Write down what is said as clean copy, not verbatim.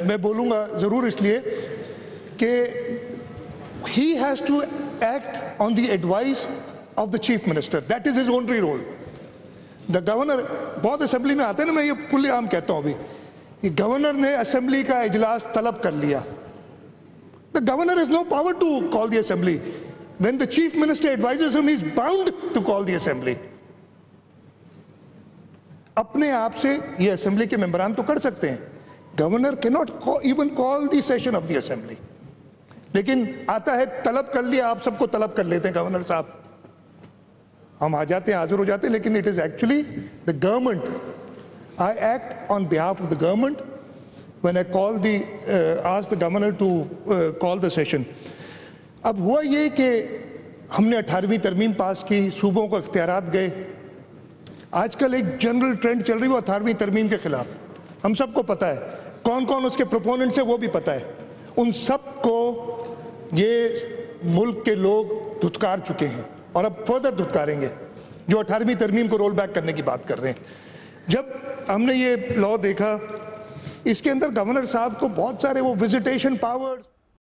میں بولوں گا ضرور اس لیے کہ he has to act on the advice of the chief minister. That is his only role. The governor, بہت اسمبلی میں آتے ہیں نا, میں یہ کھلے عام کہتا ہوں ابھی, کہ گورنر نے اسمبلی کا اجلاس طلب کر لیا. The governor has no power to call the assembly. When the chief minister advises him, he is bound to call the assembly. اپنے آپ سے یہ اسمبلی کے ممبران تو کر سکتے ہیں. Governor cannot even call the session of the assembly. لیکن آتا ہے طلب کر لیا, آپ سب کو طلب کر لیتے ہیں گورنر صاحب, ہم آ جاتے ہیں, حاضر ہو جاتے ہیں, لیکن it is actually the government. I act on behalf of the government when I call ask the governor to call the session. اب ہوا یہ کہ ہم نے 18ویں ترمیم پاس کی, صوبوں کو اختیارات گئے. آج کل ایک جنرل ٹرینڈ چل رہی ہے وہ 18ویں ترمیم کے خلاف. ہم سب کو پتہ ہے کون کون اس کے پروپوننٹس ہیں, وہ بھی پتہ ہے. ان سب کو یہ ملک کے لوگ دھتکار چکے ہیں اور اب فردر دھتکاریں گے جو 18ویں ترمیم کو رول بیک کرنے کی بات کر رہے ہیں. جب ہم نے یہ لا دیکھا, اس کے اندر گورنر صاحب کو بہت سارے وہ وزیٹیشن پاورز